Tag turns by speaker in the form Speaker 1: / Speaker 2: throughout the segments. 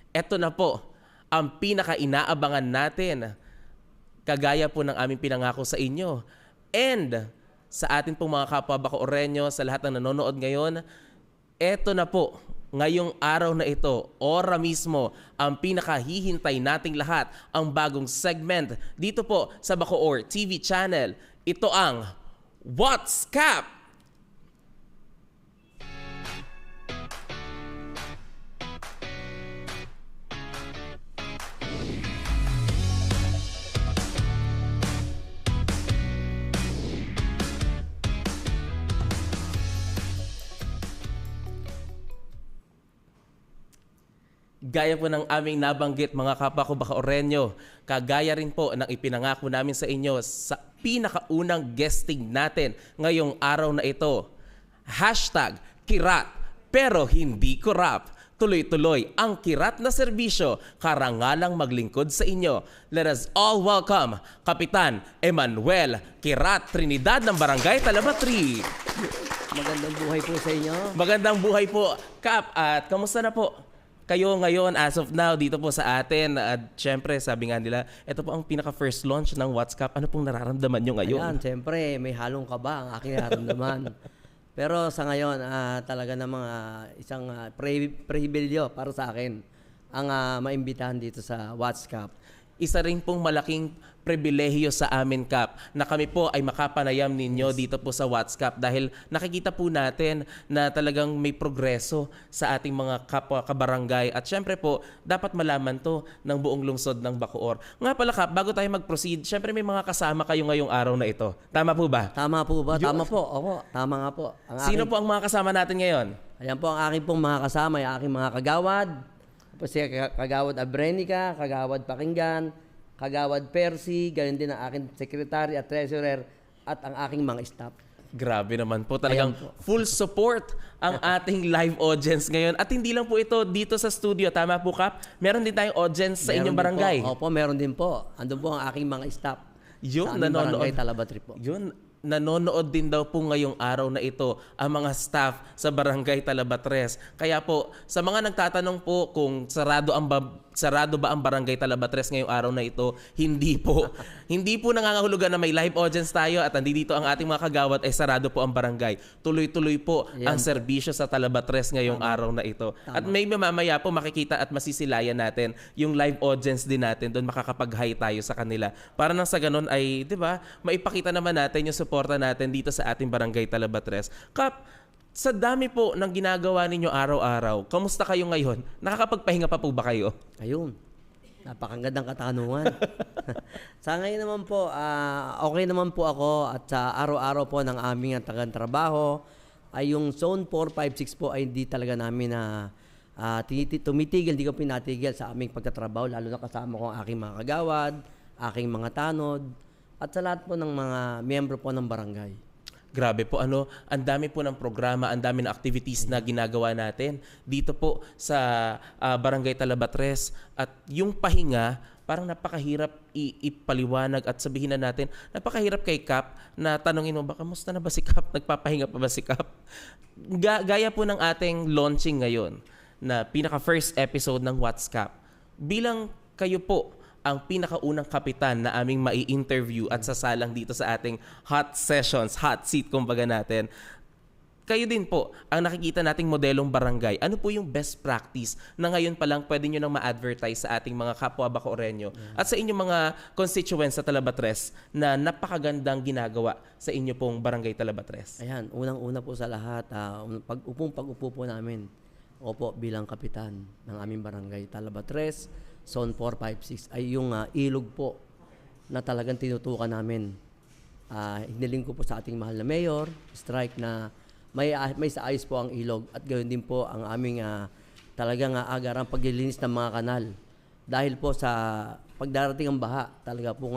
Speaker 1: Eto na po ang pinaka-inaabangan natin. Kagaya po ng aming pinangako sa inyo. And sa atin pong mga kapwa Bacooreño, sa lahat ng nanonood ngayon, eto na po, ngayong araw na ito, ora mismo, ang pinakahihintay nating lahat, ang bagong segment dito po sa Bacoor TV channel. Ito ang What's Cap? Gaya po ng aming nabanggit mga kapwa ko Bacooreño, kagaya rin po ng ipinangako namin sa inyo sa pinakaunang guesting natin ngayong araw na ito. Hashtag Kirat pero hindi korap. Tuloy-tuloy ang kirat na serbisyo, karangalang maglingkod sa inyo. Let us all welcome Kapitan Emmanuel Kirat Trinidad ng Barangay Talabatri.
Speaker 2: Magandang buhay po sa inyo.
Speaker 1: Magandang buhay po, Kap. At kamusta na po kayo ngayon as of now dito po sa atin? At syempre, sabi nga nila, ito po ang pinaka-first launch ng What's Cap. Ano pong nararamdaman nyo ngayon?
Speaker 2: Ayan, syempre, may halong kaba ang aking nararamdaman. Pero sa ngayon, talaga namang isang pribilyo para sa akin ang maimbitahan dito sa What's Cap.
Speaker 1: Isa rin pong malaking pribilehiyo sa amin, Kap, na kami po ay makapanayam ninyo dito po sa What's Cap dahil nakikita po natin na talagang may progreso sa ating mga kapwa kabarangay at syempre po, dapat malaman to ng buong lungsod ng Bacoor. Nga pala, Kap, bago tayo mag-proceed, syempre may mga kasama kayo ngayong araw na ito. Tama po ba?
Speaker 2: Tama po ba? Tama po. Opo, tama nga po.
Speaker 1: Sino po ang mga kasama natin ngayon?
Speaker 2: Ayan po ang aking pong mga kasama, yung aking mga kagawad. Si Kagawad Abrenica, Kagawad Pakinggan, Kagawad Percy, gayon din ang aking secretary at treasurer at ang aking mga staff.
Speaker 1: Grabe naman po. Talagang full support ang ating live audience ngayon. At hindi lang po ito dito sa studio. Tama po, Kap? Meron din tayong audience sa inyong barangay.
Speaker 2: Opo, meron din po. Andun po ang aking mga staff
Speaker 1: Yun,
Speaker 2: sa aming barangay Talabatri po.
Speaker 1: Yun, nanonood din daw po ngayong araw na ito ang mga staff sa Barangay Talabatres. Kaya po, sa mga nagtatanong po kung sarado ba ang Barangay Talabatres ngayong araw na ito, hindi po. Hindi po nangangahulugan na may live audience tayo at nandito ang ating mga kagawad ay sarado po ang barangay. Tuloy-tuloy po ang serbisyo sa Talabatres ngayong araw na ito. At may mamaya po makikita at masisilayan natin yung live audience din natin. Doon makakapag-hi tayo sa kanila. Para nang sa ganun ay, di ba, maipakita naman natin yung suporta natin dito sa ating Barangay Talabatres. Kap, sa dami po ng ginagawa ninyo araw-araw, kamusta kayo ngayon? Nakakapagpahinga pa po ba kayo?
Speaker 2: Ayun. Napakagandang katanungan. Sa ngayon naman po, okay naman po ako at sa araw-araw po ng aming tagang trabaho ay yung Zone 4, 5, 6 po ay hindi talaga namin tumitigil, hindi ko pinatigil sa aming pagtatrabaho, lalo na kasama ko ang aking mga kagawad, aking mga tanod, at sa lahat po ng mga miyembro po ng barangay.
Speaker 1: Grabe po, ang dami po ng programa, ang dami ng activities na ginagawa natin dito po sa Barangay Talabatres. At yung pahinga, parang napakahirap ipaliwanag at sabihin na natin, napakahirap kay Kap na tanongin mo, baka kamusta na ba si Kap? Nagpapahinga pa ba si Kap? Gaya po ng ating launching ngayon na pinaka-first episode ng What's Cap. Bilang kayo po ang pinakaunang kapitan na aming mai-interview at sasalang dito sa ating hot sessions, hot seat kumbaga natin. Kayo din po ang nakikita nating modelong barangay. Ano po yung best practice na ngayon pa lang pwede nyo nang ma-advertise sa ating mga kapwa Bacooreño at sa inyong mga constituents sa Talabatres na napakagandang ginagawa sa inyo pong Barangay Talabatres?
Speaker 2: Ayan, unang-una po sa lahat, pag-upo po namin, opo, bilang kapitan ng aming Barangay Talabatres, Zone 4, 5, 6 ay yung ilog po na talagang tinutukan namin. Hiniling ko po sa ating mahal na mayor, strike na may sa ayos po ang ilog at gayon din po ang aming talagang agarang paglilinis ng mga kanal. Dahil po sa pagdarating ang baha, talaga po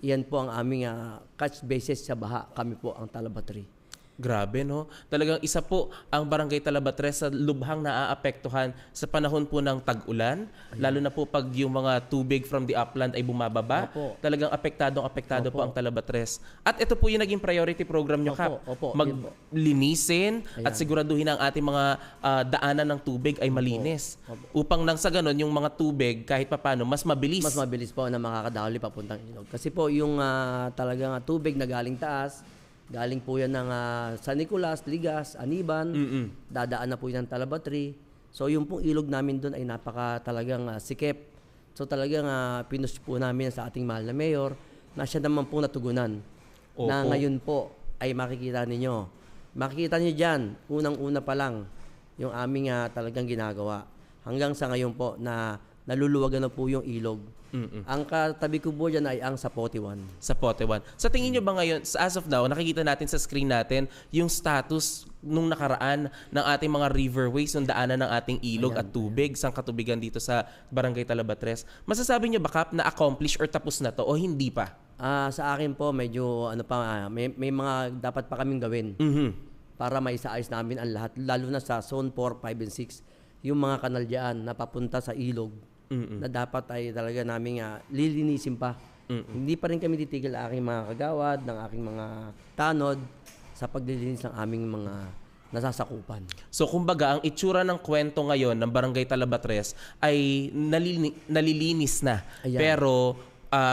Speaker 2: iyan po ang aming catch basis sa baha, kami po ang Talabatri.
Speaker 1: Grabe, no? Talagang isa po ang Barangay Talabatres sa lubhang naaapektuhan sa panahon po ng tag-ulan, lalo na po pag yung mga tubig from the upland ay bumababa.
Speaker 2: Opo.
Speaker 1: Talagang apektado
Speaker 2: Opo.
Speaker 1: po ang Talabatres. At ito po yung naging priority program nyo, Kap.
Speaker 2: Opo.
Speaker 1: Maglinisin at
Speaker 2: Ayan.
Speaker 1: siguraduhin ang ating mga daanan ng tubig ay malinis. Upang nang sa ganon, yung mga tubig kahit papano, mas mabilis.
Speaker 2: Mas mabilis po na makakadahuli papuntang ilog. Kasi po yung talagang tubig na galing taas, galing po yan ng San Nicolas, Ligas, Aniban, dadaan na po yan ng Talabatri. So yung pong ilog namin doon ay napaka talagang sikip. So talagang pinush po namin sa ating mahal na mayor na siya naman po natugunan.
Speaker 1: Opo.
Speaker 2: Na ngayon po ay makikita ninyo. Makikita niyo dyan, unang-una pa lang, yung aming talagang ginagawa. Hanggang sa ngayon po na naluluwagan na po yung ilog. Ang katabi ko po dyan ay ang Sapote 1.
Speaker 1: Sa Pote 1. Sa tingin nyo ba ngayon, as of now, nakikita natin sa screen natin yung status nung nakaraan ng ating mga riverways, yung daanan ng ating ilog at tubig, sang katubigan dito sa Barangay Talabatres. Masasabi nyo ba, Kap, na-accomplish or tapos na to o hindi pa?
Speaker 2: Sa akin po, medyo may mga dapat pa kaming gawin para maisaayos namin ang lahat, lalo na sa Zone 4, 5, and 6, yung mga kanal dyan na papunta sa ilog na dapat ay talaga namin lilinisin pa. Hindi pa rin kami titigil ang aking mga kagawad, ng aking mga tanod sa paglilinis ng aming mga nasasakupan.
Speaker 1: So kumbaga, ang itsura ng kwento ngayon ng Barangay Talabatres ay nalilinis na.
Speaker 2: Ayan.
Speaker 1: Pero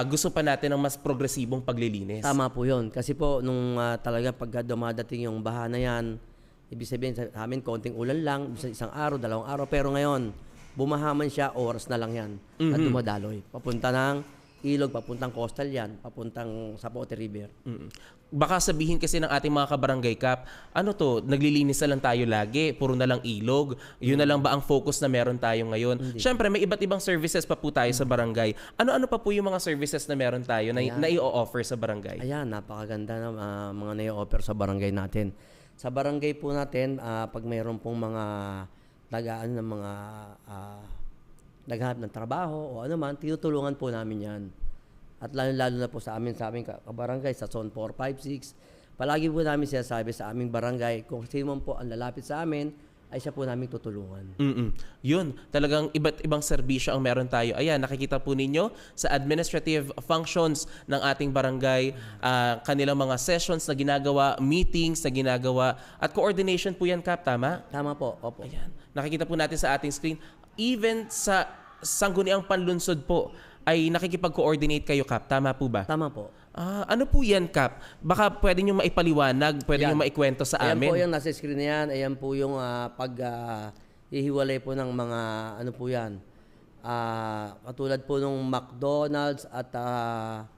Speaker 1: gusto pa natin ng mas progresibong paglilinis.
Speaker 2: Tama po yun. Kasi po, nung talaga pagka dumadating yung baha na yan, ibig sabihin sa amin, konting ulan lang, isang araw, 2 araw. Pero ngayon, bumahaman siya, oras na lang yan at dumadaloy. Papunta ng ilog, papuntang coastal yan, papuntang Sapote River.
Speaker 1: Baka sabihin kasi ng ating mga kabarangay, Kap, ano to, naglilinis na lang tayo lagi, puro na lang ilog, yun na lang ba ang focus na meron tayo ngayon? Siyempre, may iba't ibang services pa po tayo sa barangay. Ano-ano pa po yung mga services na meron tayo na i-offer sa barangay?
Speaker 2: Ayan, napakaganda na mga nai-offer sa barangay natin. Sa barangay po natin, pag mayroon pong mga nagaan ng mga naghahanap ng trabaho o ano man, tinutulungan po namin yan. At lalo na po sa aming kabarangay, sa Zone 4, 5, 6, palagi po namin sinasabi sa aming barangay, kung sino man po ang lalapit sa amin, ay siya po namin tutulungan.
Speaker 1: Yun, talagang iba't ibang serbisyo ang meron tayo. Ayan, nakikita po ninyo sa administrative functions ng ating barangay, kanilang mga sessions na ginagawa, meetings na ginagawa, at coordination po yan, Kap, tama?
Speaker 2: Tama po, opo.
Speaker 1: Ayan, nakikita po natin sa ating screen. Even sa Sangguniang Panlunsod po, ay nakikipag-coordinate kayo, Kap, tama po ba?
Speaker 2: Tama po.
Speaker 1: Ano po yan, Kap? Baka pwede nyo maipaliwanag, pwede nyo maikwento sa
Speaker 2: Ayan
Speaker 1: amin.
Speaker 2: po yung nasa screen na yan. Ayan po yung hihiwalay po ng mga ano po yan. Katulad po nung McDonald's at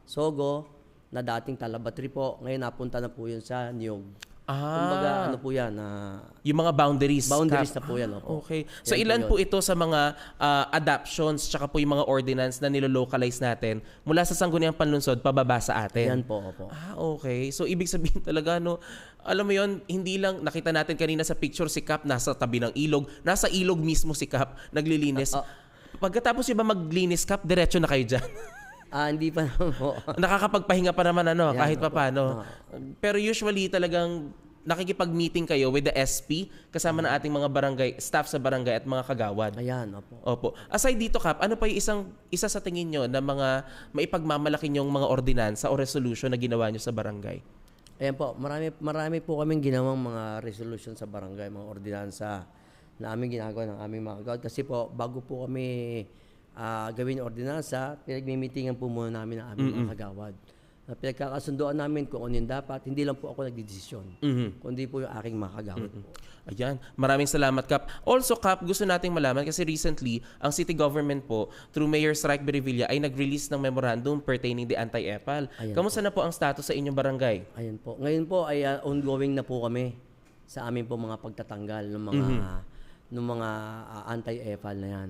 Speaker 2: Sogo na dating Talabatri po. Ngayon napunta na po yun sa Niyog. Kumbaga ano po yan.
Speaker 1: Yung mga boundaries.
Speaker 2: Boundaries
Speaker 1: Kap.
Speaker 2: na po yan. Opo.
Speaker 1: Okay. So
Speaker 2: Yan
Speaker 1: ilan po
Speaker 2: yun.
Speaker 1: ito sa mga adoptions tsaka po yung mga ordinance na nilolocalize natin mula sa Sangguniang Panlunsod pababa sa atin?
Speaker 2: Ayan po, opo.
Speaker 1: Okay. So ibig sabihin talaga, no, alam mo yon, hindi lang nakita natin kanina sa picture si Kap nasa tabi ng ilog, nasa ilog mismo si Kap naglilinis. Pagkatapos yung ba maglinis, Kap, diretso na kayo dyan?
Speaker 2: Hindi pa naman po.
Speaker 1: Nakakapagpahinga pa naman
Speaker 2: Ayan,
Speaker 1: kahit
Speaker 2: opo.
Speaker 1: papaano. Pero usually talagang nakikipag-meeting kayo with the SP kasama ng ating mga barangay, staff sa barangay at mga kagawad.
Speaker 2: Ayan, opo.
Speaker 1: Opo. Aside dito, Kap, ano pa yung isa sa tingin nyo na mga maipagmamalaki nyong mga ordinansa o resolution na ginawa nyo sa barangay?
Speaker 2: Ayan po, marami po kaming ginawang mga resolution sa barangay, mga ordinansa na aming ginagawa ng aming mga kagawad. Kasi po, bago po kami gawin yung ordinansa, pinagmimitingan po muna namin ang aming mga kagawad. Pinagkakasunduan namin kung ano yung dapat. Hindi lang po ako nagdidesisyon, kundi po yung aking mga kagawad po.
Speaker 1: Ayan. Maraming salamat, Kap. Also, Kap, gusto nating malaman kasi recently, ang city government po, through Mayor Strike Berevilla, ay nag-release ng memorandum pertaining the anti-EPAL. Kamusta na po ang status sa inyong barangay?
Speaker 2: Ayan po. Ngayon po ay ongoing na po kami sa amin po mga pagtatanggal ng mga anti-EPAL na yan.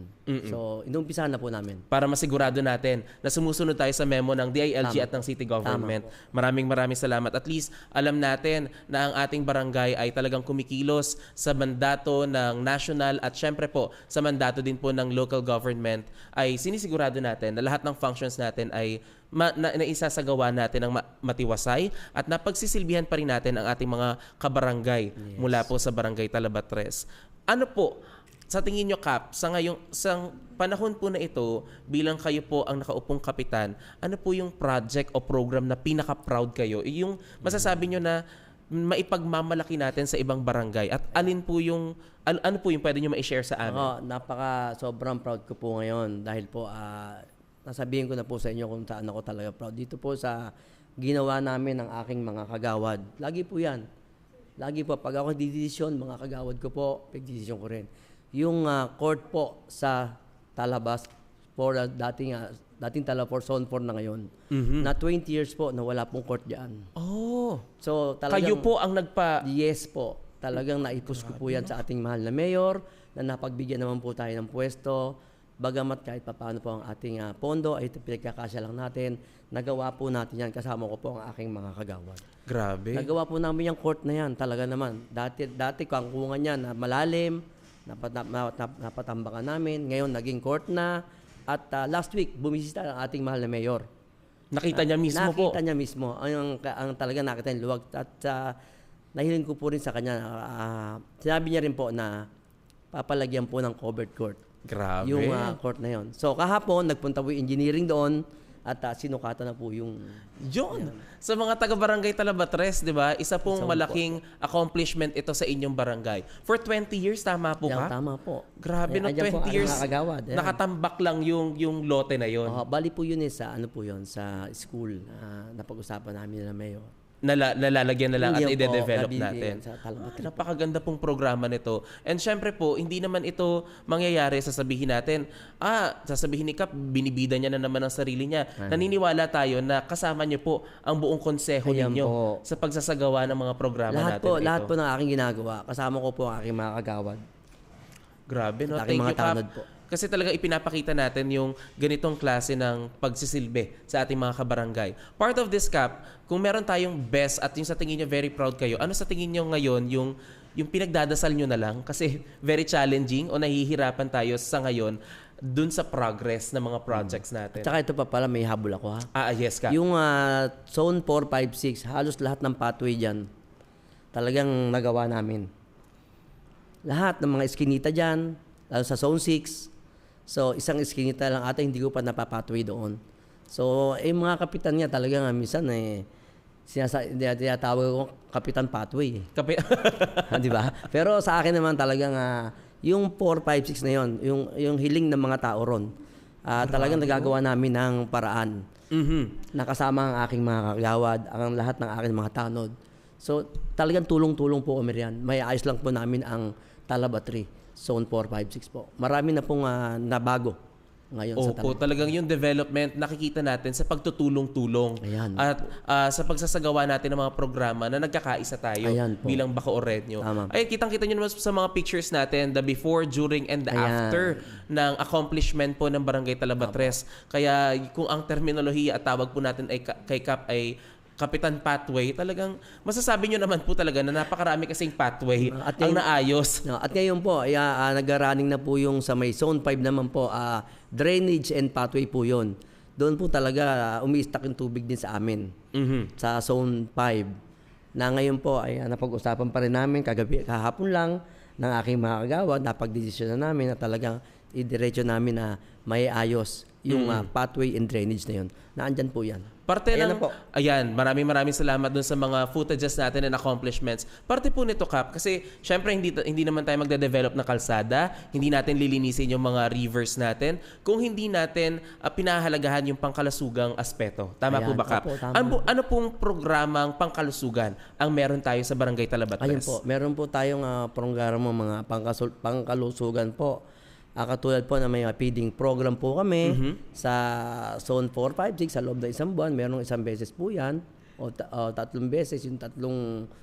Speaker 2: So, inumpisahan na po namin.
Speaker 1: Para masigurado natin na sumusunod tayo sa memo ng DILG at ng city government. Maraming salamat. At least, alam natin na ang ating barangay ay talagang kumikilos sa mandato ng national at syempre po sa mandato din po ng local government ay sinisigurado natin na lahat ng functions natin ay naisasagawa natin ng matiwasay at napagsisilbihan pa rin natin ang ating mga kabarangay mula po sa Barangay Talabatres. Ano po, sa tingin nyo, Kap, sa panahon po na ito, bilang kayo po ang nakaupong kapitan, ano po yung project o program na pinaka-proud kayo? Yung masasabi nyo na maipagmamalaki natin sa ibang barangay? At alin po yung, ano po yung pwede nyo ma-share sa amin?
Speaker 2: Sobrang proud ko po ngayon dahil po nasabihin ko na po sa inyo kung saan ako talaga proud. Dito po sa ginawa namin ng aking mga kagawad. Lagi po yan. Lagi po, pag ako didesisyon, mga kagawad ko po, pagdesisyon ko rin. Yung court po sa Talabas, for dating Talabas Zone 4 na ngayon, na 20 years po na wala pong court diyan.
Speaker 1: Oh,
Speaker 2: so talagang,
Speaker 1: kayo po ang
Speaker 2: Yes po. Talagang naipos ko po yan sa ating mahal na mayor, na napagbigyan naman po tayo ng pwesto. Bagamat kahit paano po ang ating pondo ay pinagkakasya lang natin, nagawa po natin yan, kasama ko po ang aking mga kagawad.
Speaker 1: Grabe.
Speaker 2: Nagawa po namin yung court na yan, talaga naman. Dati kangkungan yan na malalim, napatambakan namin, ngayon naging court na, at last week bumisita ang ating mahal na mayor.
Speaker 1: Nakita niya mismo po?
Speaker 2: Nakita niya mismo. Ang talaga nakita niya luwag. At nahiling ko po rin sa kanya, sinabi niya rin po na papalagyan po ng covered court.
Speaker 1: Grabe.
Speaker 2: Yung court na yon. So kahapon, nagpunta po yung engineering doon at sinukatan na po yung...
Speaker 1: Yun! Sa mga taga-barangay Talabatres, di ba? Isa pong malaking accomplishment ito sa inyong barangay. For 20 years, tama po ka?
Speaker 2: Tama po.
Speaker 1: Grabe, no? 20 years,
Speaker 2: nakakagawad,
Speaker 1: nakatambak lang yung lote na yun.
Speaker 2: Bali po yun sa sa school na pag-usapan namin na mayor.
Speaker 1: Nalalagyan na lang at
Speaker 2: Hindi
Speaker 1: ide-develop
Speaker 2: po,
Speaker 1: natin.
Speaker 2: At
Speaker 1: Napakaganda pong programa nito. And syempre po, hindi naman ito mangyayari, sasabihin natin, sasabihin ni Kap, binibida niya na naman ang sarili niya. Naniniwala tayo na kasama niyo po ang buong konseho ninyo sa pagsasagawa ng mga programa natin ito.
Speaker 2: Lahat po ng aking ginagawa, kasama ko po ang aking mga kagawad.
Speaker 1: Grabe, no?
Speaker 2: At
Speaker 1: Thank you,
Speaker 2: mga
Speaker 1: Kap.
Speaker 2: tanod po.
Speaker 1: Kasi talaga ipinapakita natin yung ganitong klase ng pagsisilbi sa ating mga kabarangay. Part of this, Kap, kung meron tayong best at yung sa tingin nyo very proud kayo, ano sa tingin nyo ngayon yung pinagdadasal nyo na lang? Kasi very challenging o nahihirapan tayo sa ngayon dun sa progress ng mga projects natin.
Speaker 2: At saka ito pa pala, may habol ako ha.
Speaker 1: Yes, Kap.
Speaker 2: Yung Zone 4, 5, 6, halos lahat ng pathway dyan, talagang nagawa namin. Lahat ng mga eskinita dyan, lalo sa Zone 6, so, isang iskinita lang ata, hindi ko pa napapatway doon. So, mga kapitan niya talaga nga, minsan tinatawag ko Kapitan Pathway. Di ba? Pero sa akin naman talagang yung 4, 5, 6 na yon, yung hiling ng mga tao ron, talagang nagagawa namin ng paraan. Nakasama ang aking mga kagawad, ang lahat ng aking mga tanod. So, talagang tulong-tulong po kami riyan. May ayos lang po namin ang Talabatri. Zone 4, 5, 6 po. Marami na pong nabago ngayon sa Talabatri.
Speaker 1: Talagang yung development nakikita natin sa pagtutulong-tulong.
Speaker 2: Ayan.
Speaker 1: At sa pagsasagawa natin ng mga programa na nagkakaisa tayo bilang Bacoorreño. Ay, kitang-kita nyo naman sa mga pictures natin, the before, during, and the after ng accomplishment po ng Barangay Talabatres. Kaya kung ang terminolohiya at tawag po natin ay kay Kap ay Kapitan Pathway, talagang masasabi nyo naman po talaga na napakarami kasing pathway ang naayos.
Speaker 2: At ngayon po, nag-running na po yung sa may Zone 5 naman po, drainage and pathway po yun. Doon po talaga umiistak yung tubig din sa amin, sa Zone 5. Na ngayon po ay napag-usapan pa rin namin kahapon lang ng aking mga kagawad, napag-desisyon na namin na talagang idiretso namin na may ayos yung pathway and drainage na yun. Naandyan po yan.
Speaker 1: Parte ng, maraming salamat dun sa mga footages natin and accomplishments. Parte po nito, Kap, kasi syempre hindi naman tayo magde-develop na kalsada, hindi natin lilinisin yung mga rivers natin, kung hindi natin pinahalagahan yung pangkalusugang aspeto. Tama po ba, Kap? Ano pong programang pangkalusugan ang meron tayo sa Barangay Talabatres?
Speaker 2: Ayun po, meron po tayong programa mga pangkalusugan po. Katulad po na may feeding program po kami sa Zone 4, 5, 6 sa loob ng isang buwan. Merong isang beses po yan o 3 beses, yung 3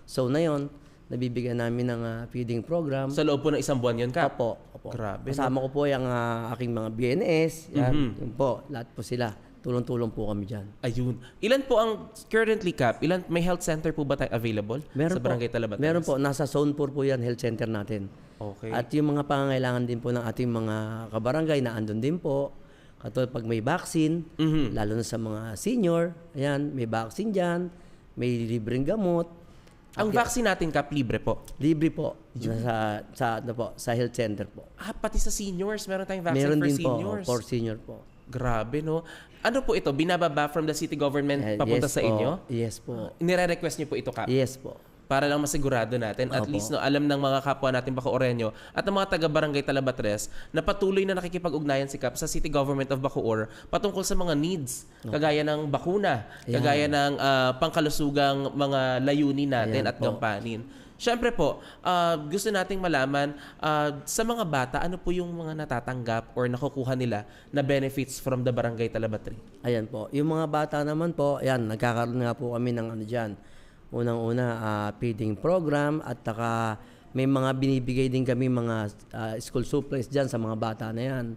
Speaker 2: zone na yon, nabibigyan namin ng feeding program.
Speaker 1: Sa loob po ng isang buwan yun, Kap?
Speaker 2: Opo.
Speaker 1: Grabe.
Speaker 2: Kasama ko po yung aking mga BNS. Yan, yun po, lahat po sila. Tulong-tulong po kami dyan.
Speaker 1: Ayun. Ilan po ang currently, Kap? May health center po ba tayo available sa Barangay Talabatres?
Speaker 2: Meron po. Nasa Zone 4 po yan, health center natin.
Speaker 1: Okay.
Speaker 2: At yung mga pangangailangan din po ng ating mga kabarangay na andun din po. Katulad pag may vaccine, lalo na sa mga senior, ayan, may vaccine dyan, may libreng gamot.
Speaker 1: Ang vaccine natin, Kap, libre po.
Speaker 2: Libre po sa health center po.
Speaker 1: Pati sa seniors, meron tayong vaccine
Speaker 2: Meron
Speaker 1: for
Speaker 2: din
Speaker 1: seniors.
Speaker 2: po, for senior po.
Speaker 1: Grabe, no? Ano po ito? Binababa from the city government papunta
Speaker 2: Yes
Speaker 1: sa
Speaker 2: po.
Speaker 1: inyo?
Speaker 2: Yes po.
Speaker 1: Nire-request niyo po ito, Kap?
Speaker 2: Yes po.
Speaker 1: Para lang masigurado natin, at
Speaker 2: Opo.
Speaker 1: least no, alam ng mga kapwa natin Bacooreño at ng mga taga-barangay Talabatres na patuloy na nakikipag-ugnayan si Kap sa City Government of Bacoor patungkol sa mga needs, kagaya ng bakuna, kagaya ng pangkalusugang mga layunin natin
Speaker 2: Ayan
Speaker 1: at
Speaker 2: po.
Speaker 1: gampanin. Siyempre po, gusto nating malaman sa mga bata, ano po yung mga natatanggap or nakukuha nila na benefits from the Barangay Talabatri?
Speaker 2: Ayan po. Yung mga bata naman po, ayan, nagkakaroon nga po kami ng ano dyan. Unang-una, feeding program at taka may mga binibigay din kami mga school supplies dyan sa mga bata na yan.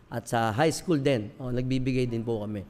Speaker 2: At sa high school din, nagbibigay din po kami.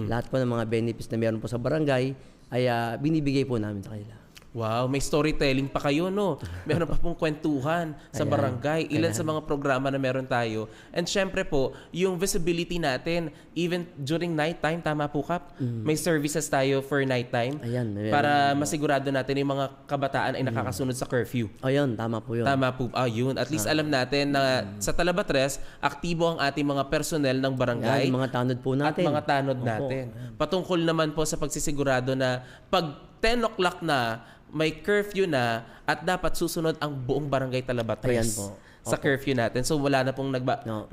Speaker 2: Lahat po ng mga benefits na meron po sa barangay ay binibigay po namin sa kanila.
Speaker 1: Wow, may storytelling pa kayo, no? Meron pa pong kwentuhan sa barangay. Ilan sa mga programa na meron tayo. And syempre po, yung visibility natin, even during nighttime, tama po, Kap? May services tayo for nighttime.
Speaker 2: Ayan,
Speaker 1: para masigurado natin yung mga kabataan ay nakakasunod sa curfew.
Speaker 2: Ayun, tama po yun.
Speaker 1: Tama po. Yun. At least alam natin na sa Talabatres, aktibo ang ating mga personnel ng barangay.
Speaker 2: Yan, mga tanod po natin.
Speaker 1: At mga tanod natin. Patungkol naman po sa pagsisigurado na pag 10 o'clock na, may curfew na at dapat susunod ang buong barangay Talabatres
Speaker 2: Ayan po.
Speaker 1: sa curfew natin. So wala na pong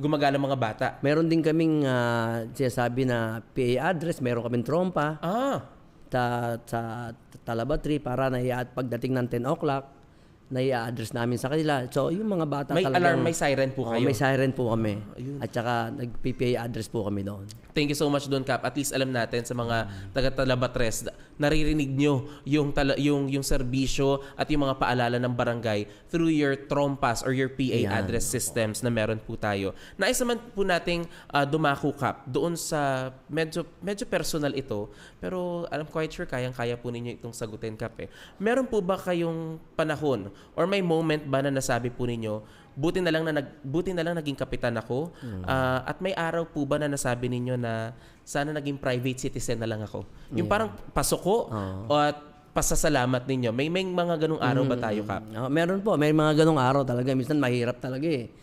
Speaker 1: gumagana mga bata.
Speaker 2: Meron din kaming sinasabi na PA address, meron kaming trompa sa Talabatri para pagdating ng 10 o'clock, nai-address namin sa kanila. So, yung mga bata
Speaker 1: May
Speaker 2: talagang...
Speaker 1: alarm, may siren po kayo.
Speaker 2: May siren po kami. At saka nag-PPA address po kami doon.
Speaker 1: Thank you so much doon, Kap. At least alam natin sa mga taga-Talabatres, naririnig nyo yung serbisyo at yung mga paalala ng barangay through your trompas or your PA address systems na meron po tayo. Nais naman po nating dumako, Kap, doon sa medyo personal ito, pero I'm quite sure kayang-kaya po ninyo itong sagutin, Kap. Meron po ba kayong panahon or may moment ba na nasabi po ninyo, buti na lang naging kapitan ako, at may araw po ba na nasabi ninyo na sana naging private citizen na lang ako? Yung parang pasuko o at pasasalamat ninyo. May mga ganung araw ba tayo, Kap?
Speaker 2: Meron po. May mga ganung araw talaga. Minsan mahirap talaga eh.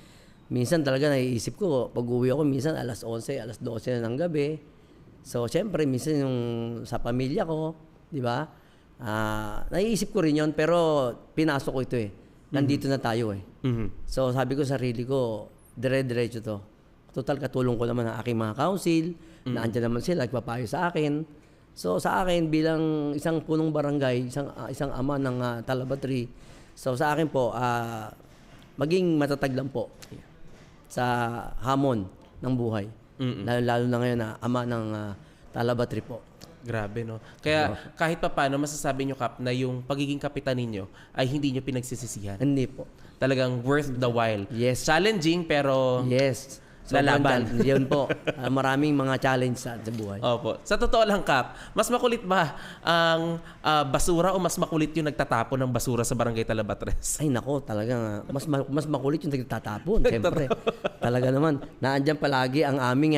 Speaker 2: Minsan talaga naiisip ko, pag uwi ako, minsan alas 11, alas 12 na ng gabi. So, syempre, minsan yung sa pamilya ko, di ba? Naiisip ko rin yun, pero pinasok ko ito eh. Nandito na tayo eh. So sabi ko sa sarili ko, dire-diretso to. Total katulong ko naman ang aking mga council, na andyan naman sila, nagpapayo sa akin. So sa akin bilang isang punong barangay, isang ama ng Talabatri, so sa akin po, maging matatag lang po sa hamon ng buhay. Lalo na ngayon na ama ng Talabatri po.
Speaker 1: Grabe, no? Kaya kahit pa paano, masasabi nyo, Kap, na yung pagiging kapitan ninyo ay hindi nyo pinagsisisihan.
Speaker 2: Hindi po.
Speaker 1: Talagang worth the while.
Speaker 2: Yes.
Speaker 1: Challenging, pero
Speaker 2: Yes.
Speaker 1: lalaban.
Speaker 2: Yun po. Maraming mga challenge sa buhay.
Speaker 1: Opo. Sa totoo lang, Kap, mas makulit ba ang basura o mas makulit yung nagtatapon ng basura sa Barangay Talabatres?
Speaker 2: Ay nako, talagang mas makulit yung nagtatapon. Siyempre. Talaga naman. Naandyan palagi ang aming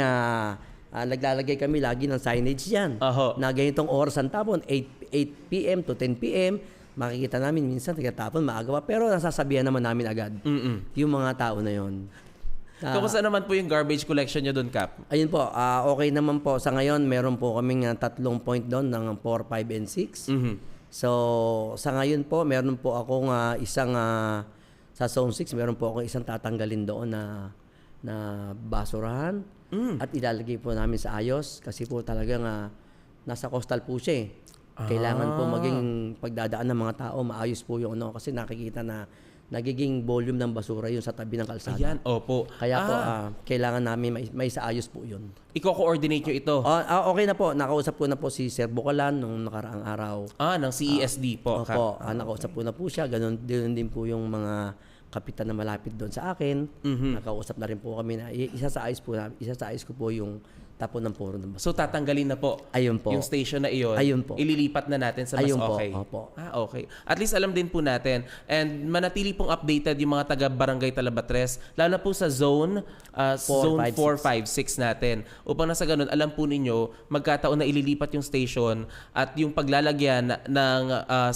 Speaker 2: naglalagay kami lagi ng signage yan. Na ganitong oras ang tapon, 8 p.m. to 10 p.m. Makikita namin minsan nagtatapon, maaga pa. Pero nasasabihan naman namin agad yung mga tao na yon.
Speaker 1: Kamusta naman po yung garbage collection nyo doon, Kap?
Speaker 2: Ayun po, okay naman po. Sa ngayon, meron po kaming 3 point doon ng 4, 5, and 6. So, sa ngayon po, meron po akong isang, sa Zone 6, meron po akong isang tatanggalin doon na basurahan. At ilalagay po namin sa ayos kasi po talagang nasa coastal po siya eh. Kailangan po maging pagdadaan ng mga tao, maayos po yung kasi nakikita na nagiging volume ng basura yun sa tabi ng kalsada.
Speaker 1: Ayan, opo.
Speaker 2: Kaya po, kailangan namin may sa ayos po yun.
Speaker 1: Iko-coordinate nyo ito?
Speaker 2: Okay na po. Nakausap ko na po si Sir Bukalan nung nakaraang araw.
Speaker 1: Ng CESD po.
Speaker 2: Opo, nakausap ko na po siya. Ganun din po yung mga kapitan na malapit doon sa akin. Nakausap na rin po kami na isa sa ayos ko po yung tapon ng puro ng basura.
Speaker 1: So tatanggalin na po
Speaker 2: Ayun po.
Speaker 1: yung station na iyon.
Speaker 2: Ayun po.
Speaker 1: Ililipat na natin sa mas
Speaker 2: Ayun po,
Speaker 1: okay.
Speaker 2: opo.
Speaker 1: Okay. At least alam din po natin and manatili pong updated yung mga taga Barangay Talabatres lalo na po sa zone 4, 5, 6 natin. Upang nasa ganun alam po ninyo magkataon na ililipat yung station at yung paglalagyan ng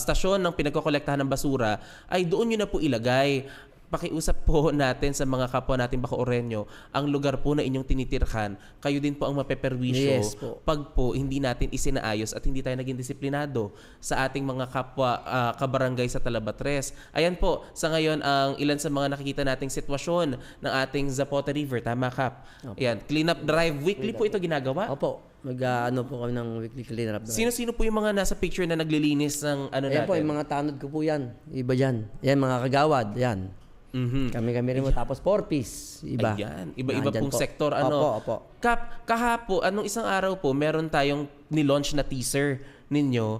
Speaker 1: stasyon ng pinagkokolektahan ng basura ay doon nyo na po ilagay. Pakiusap po natin sa mga kapwa natin Baco-Oreño, ang lugar po na inyong tinitirhan, kayo din po ang mapeperwisyo
Speaker 2: Yes po.
Speaker 1: pag po hindi natin isinaayos at hindi tayo naging disiplinado sa ating mga kapwa kabarangay sa Talabatres. Ayan po, sa ngayon ang ilan sa mga nakikita nating sitwasyon ng ating Zapote River. Tama, Kap? Ayan, clean up drive. Weekly po ito ginagawa?
Speaker 2: Opo, ano po kami ng weekly clean up.
Speaker 1: Sino-sino po yung mga nasa picture na naglilinis ng ano
Speaker 2: Ayan
Speaker 1: natin?
Speaker 2: po, yung mga tanod ko po yan. Iba dyan. Yan, mga kagawad. Yan. Kami rin mo. Tapos 4-piece. Iba.
Speaker 1: Ayan. Iba-iba
Speaker 2: Nandyan
Speaker 1: pong
Speaker 2: po.
Speaker 1: sektor.
Speaker 2: Opo.
Speaker 1: Kap, anong isang araw po, meron tayong nilaunch na teaser ninyo.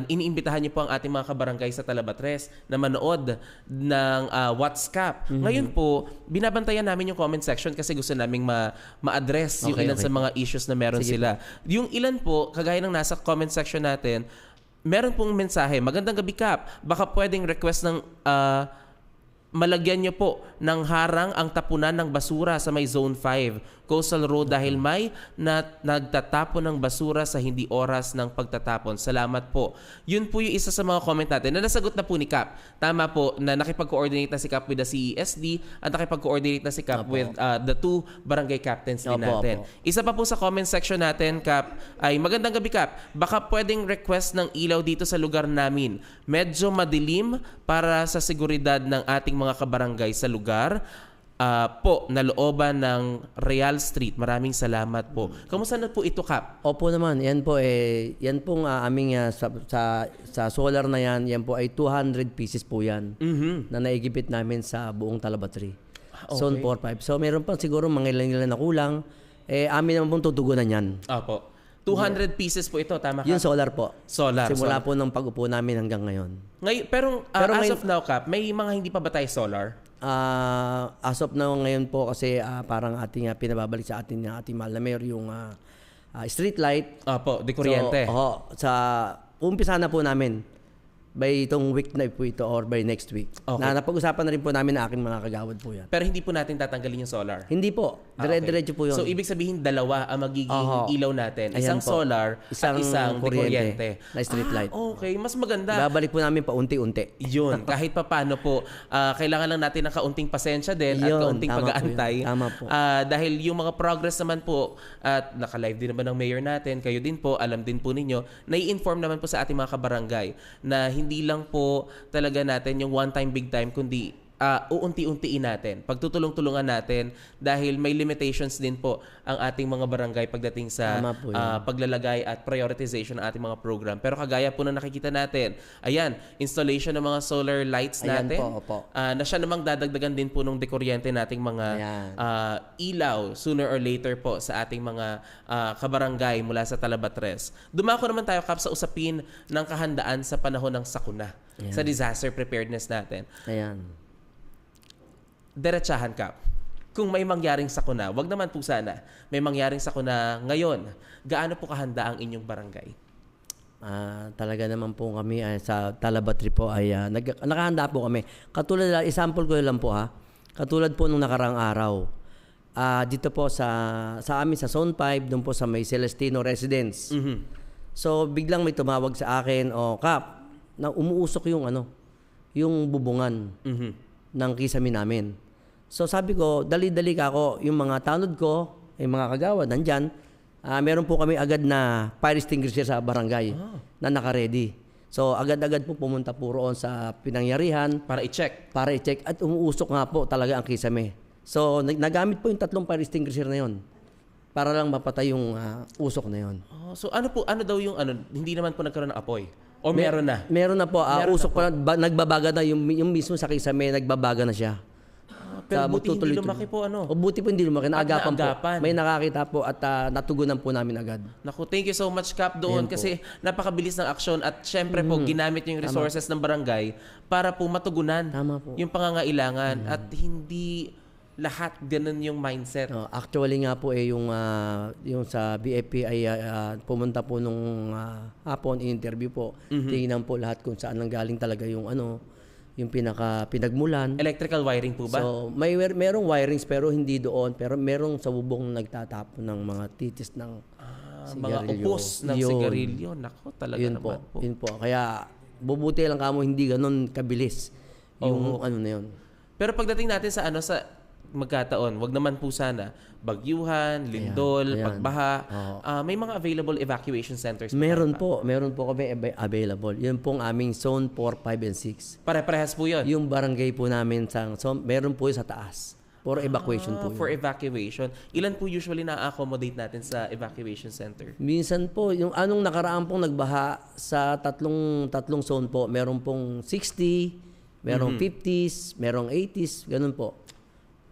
Speaker 1: Iniimbitahan niyo po ang ating mga kabarangay sa Talabatres na manood ng WhatsApp. Ngayon po, binabantayan namin yung comment section kasi gusto naming ma-address yung ilan sa mga issues na meron sila. Yung ilan po, kagaya ng nasa comment section natin, meron pong mensahe. Magandang gabi, Kap. Baka pwedeng request ng malagyan niyo po ng harang ang tapunan ng basura sa may Zone 5 Coastal Road dahil may nagtatapon ng basura sa hindi oras ng pagtatapon. Salamat po. Yun po yung isa sa mga comment natin na nasagot na po ni Kap. Tama po na nakipag-coordinate na si Kap with the CESD at nakipag-coordinate na si Kap with the 2 barangay captains din natin. Isa pa po sa comment section natin, Kap, ay magandang gabi, Kap. Baka pwedeng request ng ilaw dito sa lugar namin. Medyo madilim para sa seguridad ng ating mga kabarangay sa lugar. Po, na looban ng Real Street. Maraming salamat po. Kamusta na po ito, Kap?
Speaker 2: Opo naman. Yan po yan pong aming sa solar na yan po ay 200 pieces po yan na naigipit namin sa buong Talabatri. Zone 4-5. So meron pa siguro mga ilan na kulang. Amin naman pong tutugunan yan.
Speaker 1: Opo. 200 pieces po ito, tama, Kap?
Speaker 2: Yung solar po.
Speaker 1: Solar.
Speaker 2: Simula po ng pag-upo namin hanggang ngayon.
Speaker 1: Pero as of now, Kap, may mga hindi pa ba tayo solar?
Speaker 2: As of now ngayon po kasi parang ating pinababalik sa atin ng ating mahal na mayor yung street light.
Speaker 1: Opo, de kuryente.
Speaker 2: So, umpisa na po namin by itong week na po ito or by next week.
Speaker 1: Okay.
Speaker 2: Na napag-usapan na rin po namin na aking mga kagawad po yan.
Speaker 1: Pero hindi po natin tatanggalin yung solar?
Speaker 2: Hindi po. Dire-diretso po yun.
Speaker 1: So, ibig sabihin dalawa ang magiging ilaw natin.
Speaker 2: Ayan
Speaker 1: Isang
Speaker 2: po.
Speaker 1: solar at isang kuryente.
Speaker 2: Na street light.
Speaker 1: Okay, mas maganda.
Speaker 2: Babalik po namin paunti-unti.
Speaker 1: Yun, kahit pa paano po, kailangan lang natin ng kaunting pasensya din at
Speaker 2: Yun,
Speaker 1: kaunting
Speaker 2: tama
Speaker 1: pag-aantay.
Speaker 2: po yun. Tama po.
Speaker 1: Dahil yung mga progress naman po, at naka-live din naman ng mayor natin, kayo din po, alam din po ninyo, nai-inform naman po sa ating mga kabarangay na hindi lang po talaga natin yung one time, big time, kundi uunti-untiin natin, pagtutulong-tulungan natin dahil may limitations din po ang ating mga barangay pagdating sa paglalagay at prioritization ng ating mga program. Pero kagaya po na nakikita natin, ayan, installation ng mga solar lights natin, na siya namang dadagdagan din po ng dekuryente nating mga ilaw sooner or later po sa ating mga kabarangay mula sa Talabatres. Dumako naman tayo, Kap, sa usapin ng kahandaan sa panahon ng sakuna, sa disaster preparedness natin.
Speaker 2: Ayan.
Speaker 1: Diretsahan, Kap. Kung may mangyaring sakuna, wag naman po sana, may mangyaring sakuna ngayon, gaano po kahanda ang inyong barangay?
Speaker 2: Talaga naman po kami sa Talabatri po ay nakahanda po kami. Katulad, example ko lang po katulad po nung nakarang araw. Dito po sa amin sa Zone 5, doon po sa may Celestino Residence. So biglang may tumawag sa akin, Kap, na umuusok yung bubungan ng kisame namin. So sabi ko, dali-dali ka ako, yung mga tanod ko, yung mga kagawad, nandyan, meron po kami agad na fire extinguisher sa barangay na naka-ready. So agad-agad po pumunta po roon sa pinangyarihan.
Speaker 1: Para i-check.
Speaker 2: At umuusok nga po talaga ang kisame. So nagamit po yung 3 fire extinguisher na yon para lang mapatay yung usok na yon.
Speaker 1: So ano daw yung hindi naman po nagkaroon ng apoy? O meron na?
Speaker 2: Meron na po. Usok pa, nagbabaga na yung mismo sa kisame, nagbabaga na siya.
Speaker 1: Pero buti hindi lumaki po
Speaker 2: buti po hindi lumaki. Naagapan po.
Speaker 1: Naagapan.
Speaker 2: May nakakita po at natugunan po namin agad.
Speaker 1: Naku, thank you so much, Kap, doon kasi napakabilis ng aksyon at syempre po ginamit yung resources ng barangay para po matugunan yung pangangailangan at hindi lahat ganun yung mindset.
Speaker 2: Actually nga po yung sa BFP ay pumunta po nung hapon, in-interview po. Tingnan po lahat kung saan nanggaling talaga yung yung pinagmulan.
Speaker 1: Electrical wiring po ba?
Speaker 2: So, merong wirings pero hindi doon. Pero merong sa bubong nagtatapon ng mga titis ng
Speaker 1: mga upos ng sigarilyo. Nako, talaga
Speaker 2: yun
Speaker 1: naman po.
Speaker 2: Yun po. Kaya, bubuti lang kamo hindi ganun kabilis yung na yun.
Speaker 1: Pero pagdating natin sa sa magkataon, wag naman po sana bagyuhan, lindol, pagbaha. May mga available evacuation centers
Speaker 2: Meron po kami available. Yun pong aming zone 4, 5, and 6.
Speaker 1: Pare-parehas po yun?
Speaker 2: Yung barangay po namin, meron po sa taas. For evacuation po yun.
Speaker 1: For evacuation. Ilan po usually na-accommodate natin sa evacuation center?
Speaker 2: Minsan po, yung anong nakaraan pong nagbaha sa tatlong zone po, meron pong 60, merong 50s, merong 80s, ganun po.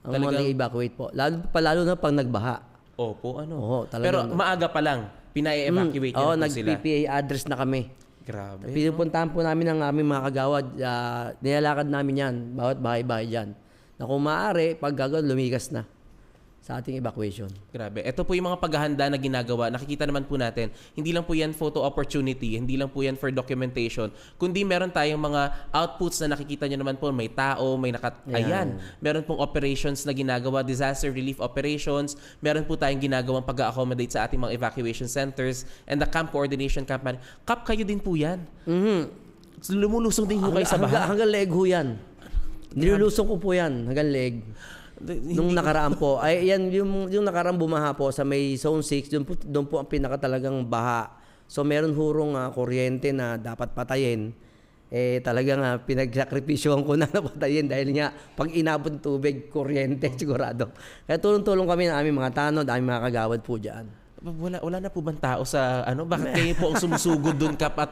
Speaker 2: Ang mga nag-evacuate po. Lalo na pag nagbaha.
Speaker 1: Opo,
Speaker 2: talagang,
Speaker 1: pero maaga pa lang, pina-evacuate nyo na po sila.
Speaker 2: nag-PPA address na kami.
Speaker 1: Grabe.
Speaker 2: Pinupuntahan po namin ang aming mga kagawad. Nilalakad namin yan, bawat bahay-bahay dyan. Na kung maaari, pag gagawin, lumigas na sa ating evacuation.
Speaker 1: Grabe. Ito po yung mga paghahanda na ginagawa. Nakikita naman po natin, hindi lang po yan photo opportunity, hindi lang po yan for documentation, kundi meron tayong mga outputs na nakikita nyo naman po, may tao, may ayan. Meron pong operations na ginagawa, disaster relief operations, meron po tayong ginagawang pag-accommodate sa ating mga evacuation centers, and the camp coordination camp. Kap, kayo din po yan. Lumulusong din po kayo sa baha.
Speaker 2: Hanggang leg ho yan. Nilulusong ko po yan, hanggang leg. Nung nakaraan po, ay yan yung nakaraan bumaha po sa may zone 6, doon po ang pinakatalagang baha. So meron hurong kuryente na dapat patayin. Talagang pinagsakripisyohan ko na napatayin dahil nga pag inabot tubig, kuryente sigurado. Kaya tulong-tulong kami ng aming mga tanod, aming mga kagawad po diyan.
Speaker 1: Wala na po bang tao sa bakit kayo po ang sumusugod doon, Kap, at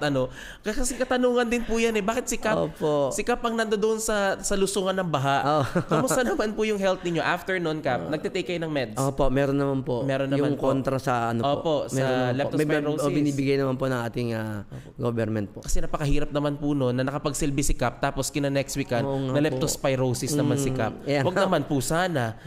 Speaker 1: kasi katanungan din po yan bakit si Kap ang nandoon sa lusungan ng baha? Kamusta naman po yung health niyo after noon, Kap? Nagte-take kayo ng meds?
Speaker 2: Opo, meron naman po. Yung kontra sa
Speaker 1: sa leptospirosis.
Speaker 2: Binibigay naman po ng ating government po.
Speaker 1: Kasi napakahirap naman po noon na nakapagsilbi si Kap tapos next week na leptospirosis naman si Kap. Wag naman po sana.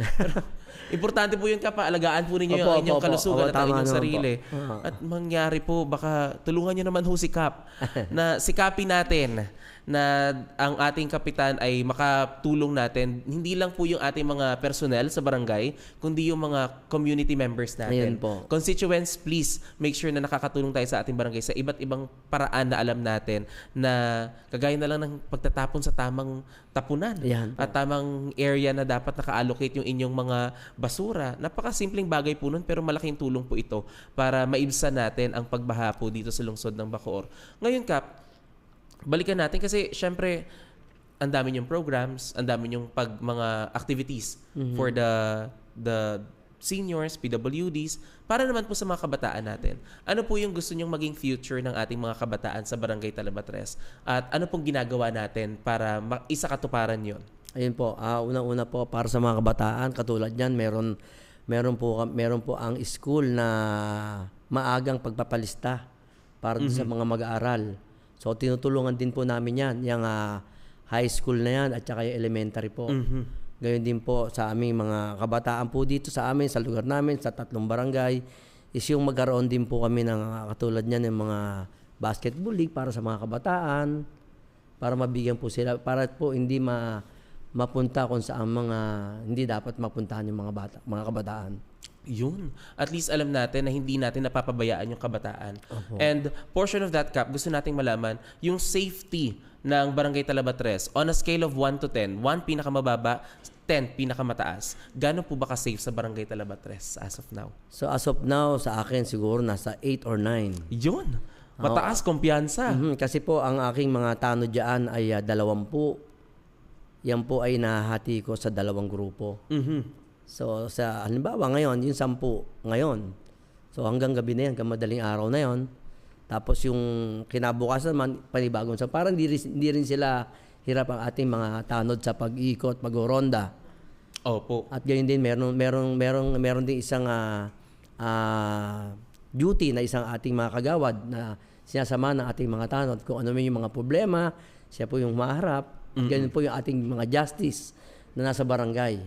Speaker 1: Importante po yun, Kap. Alagaan po ninyo yung inyong kalusugan at ang inyong sarili. At mangyari po, baka tulungan nyo naman ho si Kap na sikapin natin na ang ating kapitan ay makatulong natin. Hindi lang po yung ating mga personnel sa barangay, kundi yung mga community members natin. Constituents, please make sure na nakakatulong tayo sa ating barangay sa iba't ibang paraan na alam natin na kagaya na lang ng pagtatapon sa tamang tapunan at tamang area na dapat naka-allocate yung inyong mga basura. Napakasimpleng bagay po nun pero malaking tulong po ito para maibsan natin ang pagbaha po dito sa lungsod ng Bacoor. Ngayon, Kap, balikan natin kasi syempre ang dami yung programs, ang dami yung mga activities for the seniors, PWDs, para naman po sa mga kabataan natin. Ano po yung gusto nyong maging future ng ating mga kabataan sa Barangay Talabatres? At ano pong ginagawa natin para isakatuparan yon?
Speaker 2: Ayun po, una-una po para sa mga kabataan, katulad niyan, meron po ang school na maagang pagpapalista para sa mga mag-aaral. So tinutulungan din po namin yan, yung high school na yan at saka yung elementary po. Gayon din po sa aming mga kabataan po dito sa amin, sa lugar namin, sa 3 barangay, is yung magkaroon din po kami ng katulad niyan ng mga basketball league para sa mga kabataan, para mabigyan po sila, para po hindi mapunta kung saan mga hindi dapat mapuntahan yung mga kabataan.
Speaker 1: Yun. At least alam natin na hindi natin napapabayaan yung kabataan. And portion of that, Kap, gusto nating malaman yung safety ng Barangay Talabatres on a scale of 1 to 10. 1 pinakamababa, 10 pinakamataas. Gano'n po ba ka-safe sa Barangay Talabatres as of now?
Speaker 2: So as of now, sa akin siguro nasa 8 or 9.
Speaker 1: Yun. Mataas, kumpiyansa.
Speaker 2: Kasi po ang aking mga tanod dyan ay 20. Yan po ay nahati ko sa 2 grupo. So, sa halimbawa ngayon, yung 10 ngayon. So, hanggang gabi na yan, hanggang madaling araw na yon. Tapos yung kinabukasan naman, panibagong. So, parang hindi rin sila hirap ang ating mga tanod sa pag-ikot, mag-ronda.
Speaker 1: Opo.
Speaker 2: At gayon din, meron din isang duty na isang ating mga kagawad na sinasama ng ating mga tanod. Kung ano man yung mga problema, siya po yung maharap. At gayon po yung ating mga justice na nasa barangay.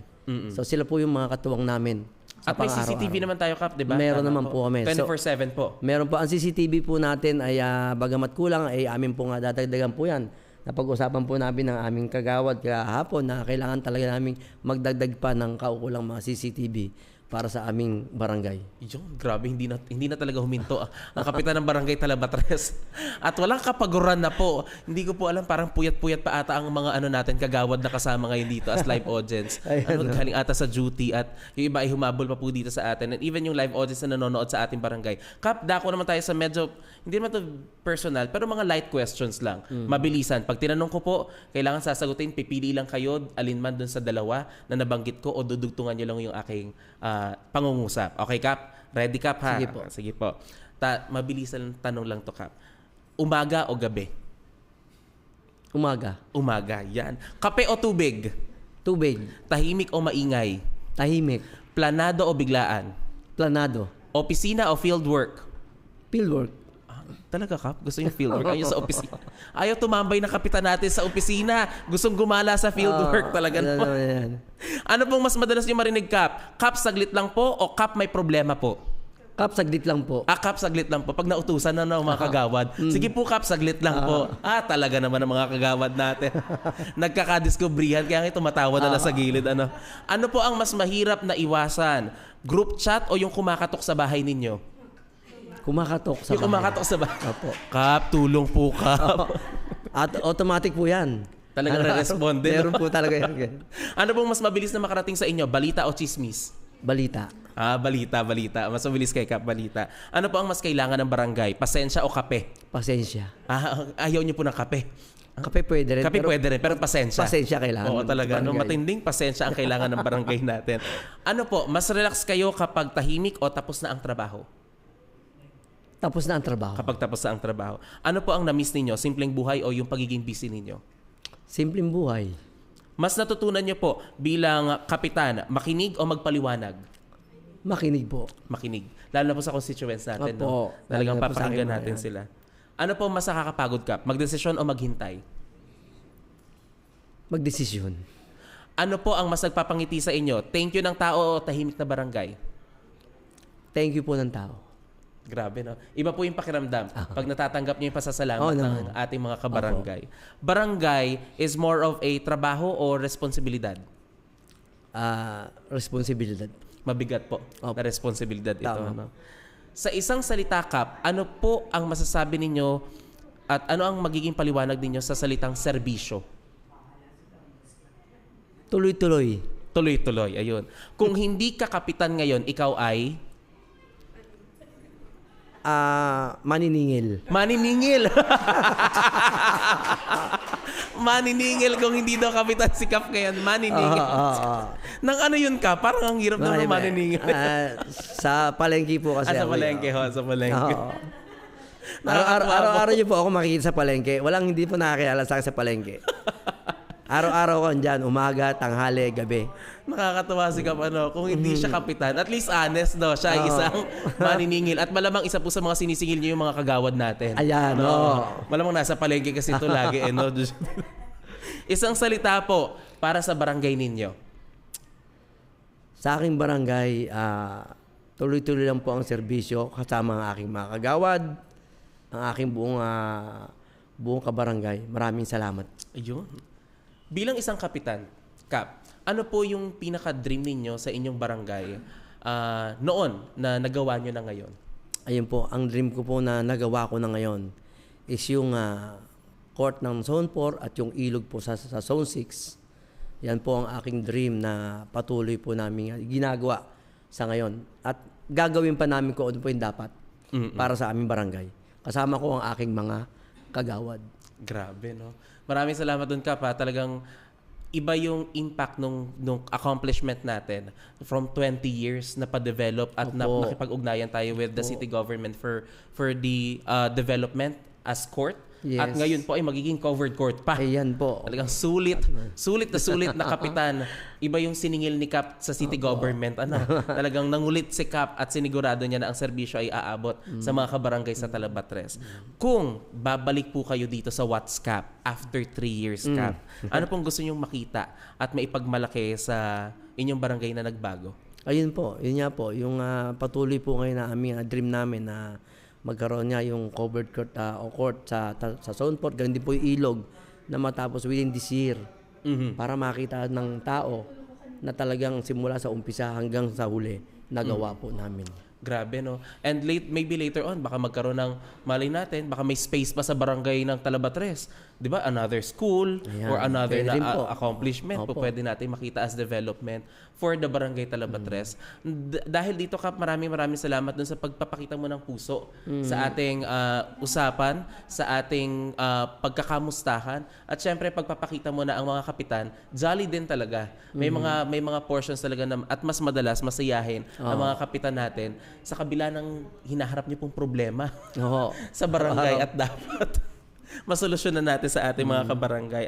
Speaker 2: So sila po yung mga katuwang namin. Sa
Speaker 1: At may CCTV
Speaker 2: pang-araw-araw.
Speaker 1: naman tayo, Kap, di ba?
Speaker 2: Meron
Speaker 1: Tama
Speaker 2: naman po kami. So,
Speaker 1: 24/7 po.
Speaker 2: Meron po ang CCTV po natin ay bagamat kulang ay amin po nga dadagdagan po yan. Napag-usapan po namin ng aming kagawad kahapon na kailangan talaga namin magdagdag pa ng kaukulang mga CCTV para sa aming barangay.
Speaker 1: Yun, grabe, hindi na talaga huminto ang kapitan ng barangay Talabatres. At walang kapaguran na po. Hindi ko po alam, parang puyat-puyat pa ata ang mga natin kagawad na kasama ngayon dito as live audience. Galing ata sa duty at yung iba ay humabol pa po dito sa atin. And even yung live audience na nanonood sa ating barangay. Kap, dako naman tayo sa medyo, hindi naman to personal, pero mga light questions lang. Mabilisan. Pag tinanong ko po, kailangan sasagutin, pipili lang kayo, alinman dun sa dalawa na nabanggit ko o dudugtungan nyo lang yung aking pangungusap. Okay, Kap? Ready, Kap, ha?
Speaker 2: Sige po.
Speaker 1: Sige po. Mabilisan tanong lang to, Kap. Umaga o gabi?
Speaker 2: Umaga.
Speaker 1: Umaga, yan. Kape o tubig?
Speaker 2: Tubig.
Speaker 1: Tahimik o maingay?
Speaker 2: Tahimik.
Speaker 1: Planado o biglaan?
Speaker 2: Planado.
Speaker 1: Opisina o fieldwork?
Speaker 2: Fieldwork.
Speaker 1: Talaga, Kap? Gusto yung fieldwork? Ayaw sa opisina. Ayaw tumambay na kapitan natin sa opisina. Gustong gumala sa fieldwork talaga naman.
Speaker 2: Yan.
Speaker 1: Ano pong mas madalas niyo marinig, Kap? Kap, saglit lang po o Kap, may problema po?
Speaker 2: Kap, saglit lang po.
Speaker 1: Kap, saglit lang po. Pag nautusan na ng mga kagawad, sige po, Kap, saglit lang po. Talaga naman ang mga kagawad natin. Nagkakadiskubrihan, kaya nga tumatawa na lang sa gilid. Ano po ang mas mahirap na iwasan? Group chat o yung kumakatok sa bahay ninyo?
Speaker 2: Kumakatok sa
Speaker 1: Yung
Speaker 2: bahay.
Speaker 1: kumakatok sa bahay.
Speaker 2: Opo.
Speaker 1: Kap, tulong po, Kap.
Speaker 2: At automatic po yan.
Speaker 1: Talagang re-respond din.
Speaker 2: Meron po talaga yan.
Speaker 1: Ano pong mas mabilis na makarating sa inyo? Balita o chismis?
Speaker 2: Balita.
Speaker 1: Balita. Mas mabilis kay Kap, balita. Ano po ang mas kailangan ng barangay? Pasensya o kape?
Speaker 2: Pasensya.
Speaker 1: Ayaw niyo po ng kape?
Speaker 2: Kape pwede rin.
Speaker 1: Kape pwede rin, pero pasensya.
Speaker 2: Pasensya kailangan.
Speaker 1: Oo, talaga.
Speaker 2: Barangay.
Speaker 1: Matinding pasensya ang kailangan ng barangay natin. Ano po, mas relax kayo kapag tahimik o tapos na ang trabaho?
Speaker 2: Tapos na ang trabaho.
Speaker 1: Kapag tapos na ang trabaho. Ano po ang na-miss ninyo? Simpleng buhay o yung pagiging busy ninyo?
Speaker 2: Simpleng buhay.
Speaker 1: Mas natutunan nyo po bilang kapitan, makinig o magpaliwanag?
Speaker 2: Makinig po.
Speaker 1: Makinig. Lalo na po sa constituents natin.
Speaker 2: Opo.
Speaker 1: No? Talagang
Speaker 2: Lalo na po sa
Speaker 1: papakinggan
Speaker 2: akin,
Speaker 1: natin
Speaker 2: yan.
Speaker 1: sila. Ano po mas nakakapagod, Kap? Magdesisyon o maghintay?
Speaker 2: Magdesisyon.
Speaker 1: Ano po ang mas nagpapangiti sa inyo? Thank you ng tao o tahimik na barangay?
Speaker 2: Thank you po ng tao.
Speaker 1: Grabe, no? Iba po yung pakiramdam pag natatanggap niyo yung pasasalamat ng ating mga kabarangay. Barangay is more of a trabaho o responsibilidad?
Speaker 2: Responsibilidad.
Speaker 1: Mabigat po na responsibilidad ito.
Speaker 2: Tama.
Speaker 1: No? Sa isang salita, Kap, ano po ang masasabi ninyo at ano ang magiging paliwanag ninyo sa salitang serbisyo?
Speaker 2: Tuloy-tuloy.
Speaker 1: Tuloy-tuloy, ayun. Kung hindi ka kapitan ngayon, ikaw ay?
Speaker 2: Maniningil.
Speaker 1: Maniningil. Maniningil kung hindi daw kapitan si Kap ngayon. Maniningil. Nang ano yun, Kap? Parang ang hirap naman maniningil.
Speaker 2: Sa palengke po kasi.
Speaker 1: Sa palengke ho, sa palengke.
Speaker 2: Araw-araw niyo po ako makikita sa palengke. Walang hindi po nakakilala sa akin sa palengke. Araw-araw ko dyan, umaga, tanghali, gabi.
Speaker 1: Nakakatawa si Kap, kung hindi siya kapitan, at least honest, no? Siya ay isang maniningil. At malamang isa po sa mga sinisingil niyo yung mga kagawad natin.
Speaker 2: Ayan,
Speaker 1: no? Malamang nasa palengke kasi ito lagi, no? Isang salita po para sa barangay ninyo.
Speaker 2: Sa aking barangay, tuloy-tuloy lang po ang serbisyo kasama ang aking mga kagawad, ang aking buong kabarangay. Maraming salamat.
Speaker 1: Ayun. Bilang isang kapitan, Kap, ano po yung pinaka-dream ninyo sa inyong barangay noon na nagawa nyo na ngayon?
Speaker 2: Ayun po, ang dream ko po na nagawa ko na ngayon is yung court ng Zone 4 at yung ilog po sa Zone 6. Yan po ang aking dream na patuloy po namin ginagawa sa ngayon. At gagawin pa namin kung ano po yung dapat para sa aming barangay. Kasama ko ang aking mga kagawad.
Speaker 1: Grabe, no? Maraming salamat dun, Kap. Talagang iba yung impact nung accomplishment natin from 20 years na pa-develop at nakipag-ugnayan tayo with the city government for the development as court
Speaker 2: Yes.
Speaker 1: At ngayon po ay magiging covered court pa.
Speaker 2: Ayan po.
Speaker 1: Talagang sulit na kapitan. Iba yung siningil ni Kap sa city government. Talagang nangulit si Kap at sinigurado niya na ang serbisyo ay aabot sa mga kabarangay sa Talabatres. Kung babalik po kayo dito sa What's Kap after 3 years, Kap, ano pong gusto niyong makita at maipagmalaki sa inyong barangay na nagbago?
Speaker 2: Ayun po, yun nga po. Yung patuloy po ngayon na aming dream namin na magkaroon niya yung covered court o court sa Zone 4. Ganun din po yung ilog na matapos within this year. Para makita ng tao na talagang simula sa umpisa hanggang sa huli, nagawa po namin.
Speaker 1: Grabe, no? And maybe later on, baka magkaroon ng, malay natin, baka may space pa sa barangay ng Talabatres. Di ba? Another school or another accomplishment po pwede natin makita as development for the barangay Talabatres. Dahil dito, Kap, maraming salamat dun sa pagpapakita mo ng puso sa ating usapan, sa ating pagkakamustahan, at syempre pagpapakita mo na ang mga kapitan, jolly din talaga. May mga portions talaga na, at mas madalas masayahin ang mga kapitan natin sa kabila ng hinaharap niyo pong problema sa barangay at dapat masolusyonan natin sa ating mga kabarangay.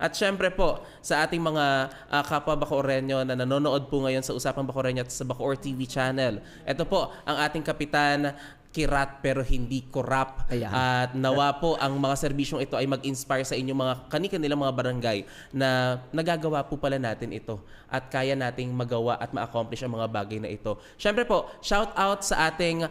Speaker 1: At syempre po, sa ating mga kapwa Bacorenyo na nanonood po ngayon sa Usapang Bacorenyo at sa Bacoor TV channel. Ito po ang ating kapitan, kirat pero hindi korap. At nawa po ang mga serbisyong ito ay mag-inspire sa inyong mga kani-kanilang mga barangay na nagagawa po pala natin ito at kaya nating magawa at ma-accomplish ang mga bagay na ito. Syempre po, shout out sa ating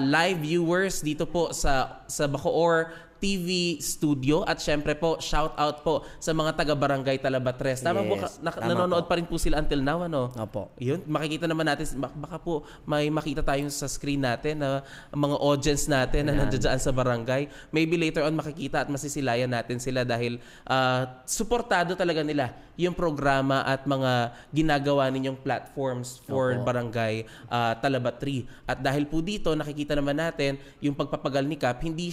Speaker 1: live viewers dito po sa Bacoor TV studio at syempre po shout out po sa mga taga-barangay Talabatres. Tama po, nanonood pa rin po sila until now,
Speaker 2: Opo.
Speaker 1: Yun, makikita naman natin, baka po may makita tayong sa screen natin na mga audience natin na nandiyan sa barangay. Maybe later on makikita at masisilayan natin sila dahil suportado talaga nila yung programa at mga ginagawa ninyong platforms for barangay Talabatri. At dahil po dito, nakikita naman natin yung pagpapagal ni Kap, hindi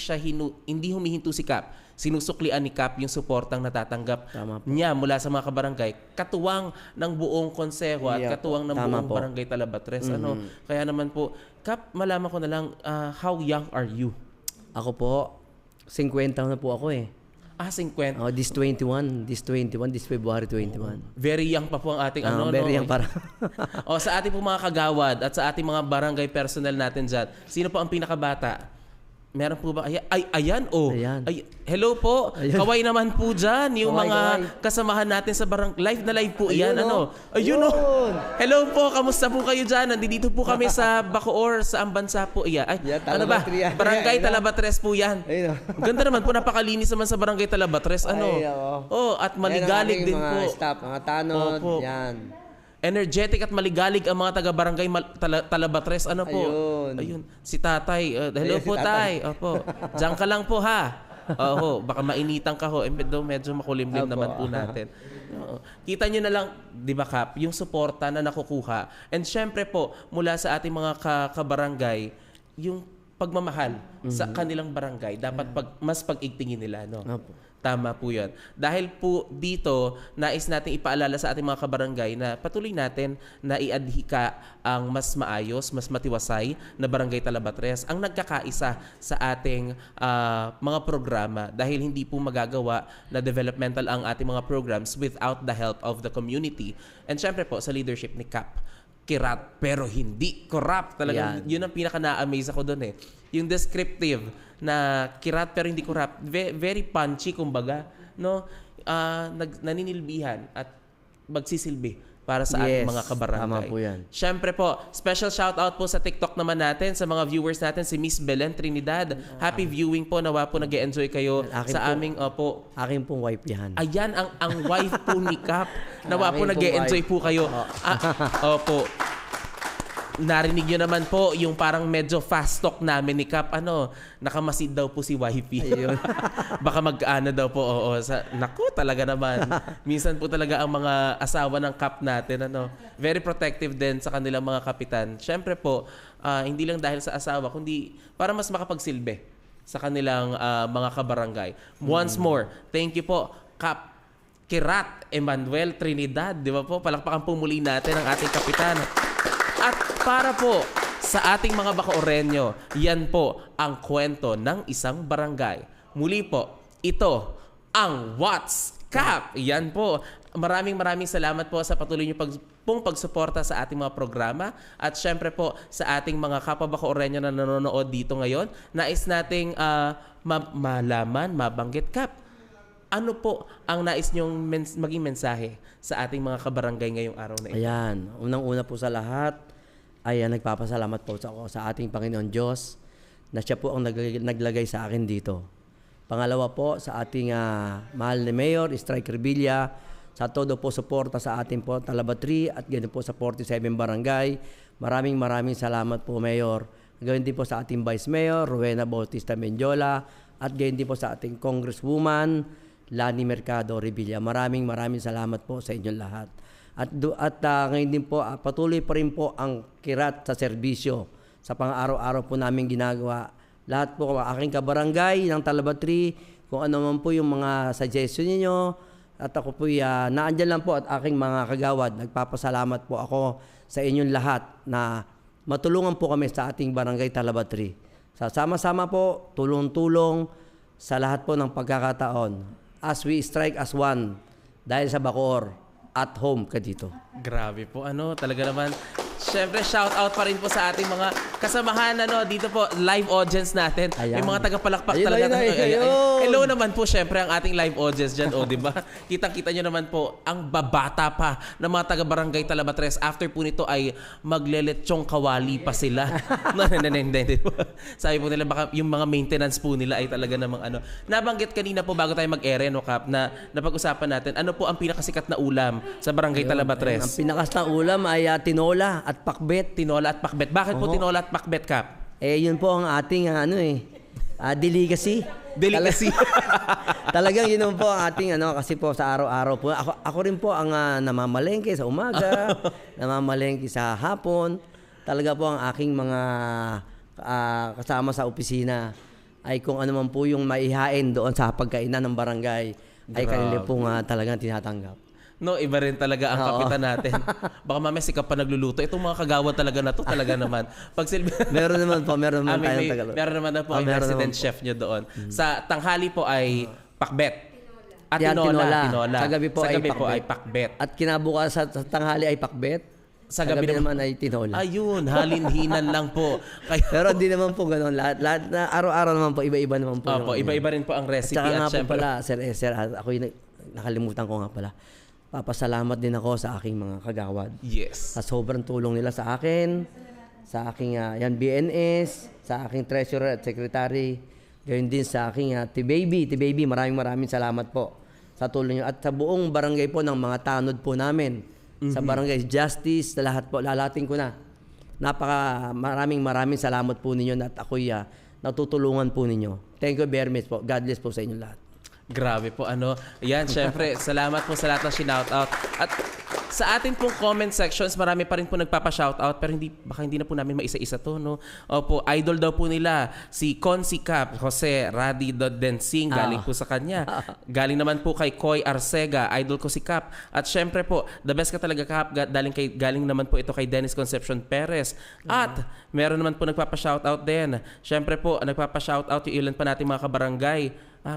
Speaker 1: humihinto si Kap. Sinusuklian ni Kap yung suportang natatanggap niya mula sa mga kabarangay, katuwang ng buong konseho at katuwang ng buong barangay Talabatres. Kaya naman po, Kap, malaman ko na lang, how young are you?
Speaker 2: Ako po, 50 na po ako eh.
Speaker 1: 50.
Speaker 2: This February 21.
Speaker 1: Very young pa po ang ating
Speaker 2: very young para.
Speaker 1: Sa ating po mga kagawad at sa ating mga barangay personnel natin dyan, sino po ang pinakabata? Meron po ba? Ayan. Hello po. Ayan. Kaway naman po dyan. Yung mga kasamahan natin sa live na live po iyan. Ayun o. Hello po. Kamusta po kayo dyan? Nandito po kami sa Bacoor, sa Ambansa po. Ano ba? Barangay Talabatres po yan. Ganda naman po. Napakalinis naman sa Barangay Talabatres. At maligalig din po.
Speaker 2: Mga staff, mga tanod. Yan.
Speaker 1: Energetic at maligalig ang mga taga-barangay Talabatres. Ayun. Si Tatay. Hello po, Tay. Opo. Diyan ka lang po, ha? Baka mainitan ka ho. Medyo makulimlim naman po natin. Kita nyo na lang, di ba, Kap, yung suporta na nakukuha. And syempre po, mula sa ating mga kabarangay, yung pagmamahal sa kanilang barangay, dapat mas pag-igtingin nila. Tama po yun. Dahil po dito, nais natin ipaalala sa ating mga kabarangay na patuloy natin na iadhika ang mas maayos, mas matiwasay na Barangay Talabatres ang nagkakaisa sa ating mga programa dahil hindi po magagawa na developmental ang ating mga programs without the help of the community. And syempre po sa leadership ni Kap, kirat pero hindi corrupt. Talagang yun ang pinaka-na-amaze ako doon eh. Yung descriptive na kirat pero hindi corrupt. Very punchy kumbaga, naninilbihan at magsisilbi para sa ating mga kabarangay.
Speaker 2: Tama po yan.
Speaker 1: Syempre po, special shout out po sa TikTok naman natin, sa mga viewers natin, si Miss Belen Trinidad. Happy viewing po, nawa po nag-e-enjoy kayo sa aming
Speaker 2: aking pong wife yan.
Speaker 1: Ayan ang wife po ni Kap. Nawa po nag-e-enjoy po kayo. Opo. Narinig nyo naman po yung parang medyo fast talk namin ni Kap. Nakamasid daw po si wifey. Baka mag-ano daw po. Naku, talaga naman. Minsan po talaga ang mga asawa ng Kap natin, very protective din sa kanilang mga kapitan. Syempre po, hindi lang dahil sa asawa, kundi para mas makapagsilbi sa kanilang mga kabarangay. Once more, thank you po, Kap Kirat Emmanuel Trinidad. Di ba po? Palakpakan po muli natin ang ating kapitan. At para po sa ating mga Bacorenyo, yan po ang kwento ng isang barangay. muli po, ito ang What's Cap. Yan po. Maraming salamat po sa patuloy niyo pong pagsuporta sa ating mga programa at syempre po sa ating mga kapwa Bacoorreño na nanonood dito ngayon. Nais nating malaman, mabanggit, Kap. Ano po ang nais niyong maging mensahe sa ating mga kabarangay ngayong araw na ito?
Speaker 2: Ayan, unang-una po sa lahat ay nagpapasalamat po sa ating Panginoon Diyos na siya po ang naglagay sa akin dito. Pangalawa po sa ating mahal na Mayor, Striker Villa, sa todo po suporta sa ating po Talabatri at ganyan po sa 47 Barangay. Maraming salamat po, Mayor. Gawin din po sa ating Vice Mayor, Rowena Bautista Mendiola, at ganyan din po sa ating Congresswoman, Lani Mercado Revilla. Maraming salamat po sa inyong lahat. At ngayon din po, patuloy pa rin po ang kirat sa serbisyo sa pang-araw-araw po namin ginagawa. Lahat po aking kabarangay ng Talabatri, kung ano man po yung mga suggestion niyo. At ako po naandyan lang po at aking mga kagawad. Nagpapasalamat po ako sa inyong lahat na matulungan po kami sa ating barangay Talabatri. Sama-sama po, tulong-tulong sa lahat po ng pagkakataon. As we strike as one, dahil sa Bacoor, at home ka dito.
Speaker 1: Grabe po, talaga naman. Siyempre, shout out pa rin po sa ating mga kasamahan dito po, live audience natin. May mga tagapalakpak talaga. Hello naman po, siyempre, ang ating live audience dyan. Di ba? Kitang-kita nyo naman po, ang babata pa ng mga taga-barangay Talabatres. After po nito ay magleletsong kawali pa sila. Sabi po nila, baka yung mga maintenance po nila ay talaga namang Nabanggit kanina po bago tayo mag-ere, Kap, na napag-usapan natin, ano po ang pinakasikat na ulam sa barangay Talabatres?
Speaker 2: Ang pinakasikat na ulam ay tinola at pakbet.
Speaker 1: Tinola at pakbet. Bakit po tinola at pakbet, Kap?
Speaker 2: Yun po ang ating delicacy.
Speaker 1: Delicacy.
Speaker 2: Talagang yun po ang ating kasi po sa araw-araw po. Ako rin po ang namamalengke sa umaga, namamalengke sa hapon. Talaga po ang aking mga kasama sa opisina ay kung ano man po yung maihain doon sa pagkainan ng barangay ay kanila pong talagang tinatanggap.
Speaker 1: No, iba rin talaga ang kapitan natin. Baka mamaya sikap pa nagluluto. Itong mga kagawad talaga na to, talaga naman.
Speaker 2: Meron naman po, meron naman tayong Tagalog.
Speaker 1: Meron naman na po ang resident chef nyo doon. Sa tanghali po ay pakbet. At tinola.
Speaker 2: Sa gabi po
Speaker 1: ay pakbet.
Speaker 2: At kinabukas sa tanghali ay pakbet. Sa gabi naman ay tinola.
Speaker 1: Ayun, halinhinan lang po.
Speaker 2: Pero hindi naman po ganoon. Lahat na araw-araw naman po, iba-iba naman po.
Speaker 1: Opo, iba-iba rin po ang recipe.
Speaker 2: At saka nga po pala, Sir, ako nakalimutan ko nga pala. Papasalamat din ako sa aking mga kagawad.
Speaker 1: Yes.
Speaker 2: Sa sobrang tulong nila sa akin, sa aking BNS, sa aking treasurer at secretary, gayon din sa aking T-Baby, maraming salamat po sa tulong niyo. At sa buong barangay po ng mga tanod po namin, sa barangay Justice, sa lahat po, lalating ko na. Maraming salamat po ninyo at ako'y natutulungan po ninyo. Thank you very much po. God bless po sa inyo lahat.
Speaker 1: Grabe po, Yan, syempre, salamat po sa lahat ng shoutout. At sa atin pong comment sections, marami pa rin po nagpapa-shoutout, pero baka hindi na po namin maisa-isa to, no? Opo, idol daw po nila, si Consi Cap, Jose Radi Densing, galing po sa kanya. Galing naman po kay Koy Arcega, idol ko si Cap. At syempre po, the best ka talaga, Cap, galing naman po ito kay Dennis Concepcion Perez. At meron naman po nagpapa-shoutout din. Syempre po, nagpapa-shoutout yung ilan pa nating mga kabarangay.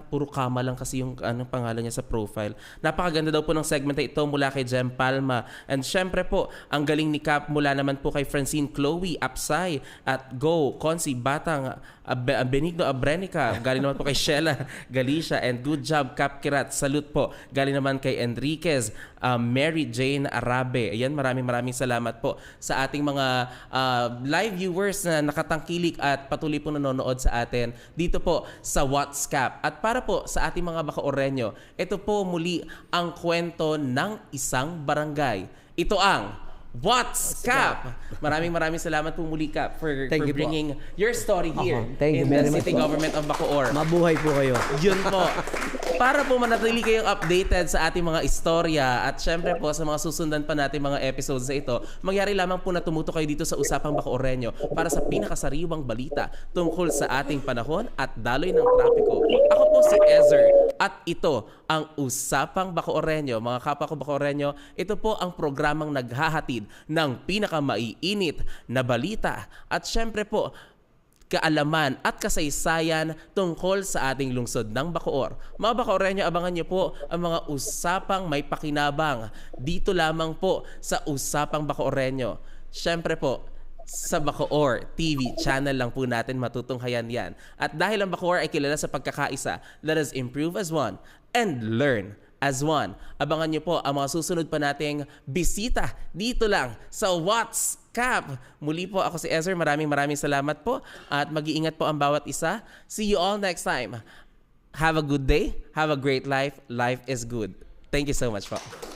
Speaker 1: Puro Kama lang kasi yung pangalan niya sa profile. Napakaganda daw po ng segment na ito mula kay Jem Palma. And syempre po, ang galing ni Cap mula naman po kay Francine Chloe Apsay at Go, Consi, Batang, Benigno Abrenica. Galing naman po kay Sheila Galicia. And good job, Cap Kirat. Salute po. Galing naman kay Enriquez, Mary Jane Arabe. Ayan, maraming salamat po sa ating mga live viewers na nakatangkilik at patuloy po nanonood sa atin dito po sa What's Cap. At para po sa ating mga Bacoorreño, ito po muli ang kwento ng isang barangay. Ito ang What's Cap? Maraming salamat po muli, Cap, for bringing your story here in the City Government of Bacoor.
Speaker 2: Mabuhay po kayo.
Speaker 1: Yun po. Para po manatili kayong updated sa ating mga istorya at syempre po sa mga susundan pa natin mga episodes na ito, mangyari lamang po na tumuto kayo dito sa Usapang Bacoorreño para sa pinakasariwang balita tungkol sa ating panahon at daloy ng trapiko. Ako po si Ezer at ito ang Usapang Bacoorreño. Mga kapwa ko Bacoorreño, ito po ang programang naghahatid ng pinakamaiinit na balita. At syempre po, kaalaman at kasaysayan tungkol sa ating lungsod ng Bacoor. Mga Bacoreño, abangan niyo po ang mga usapang may pakinabang dito lamang po sa Usapang Bacoreño. Siyempre po, sa Bacoor TV channel lang po natin matutunghayan yan. At dahil ang Bacoor ay kilala sa pagkakaisa, let us improve as one and learn as one. Abangan niyo po ang mga susunod pa nating bisita dito lang sa What's Cap. Muli po ako si Ezer. Maraming salamat po at mag-iingat po ang bawat isa. See you all next time. Have a good day. Have a great life. Life is good. Thank you so much po.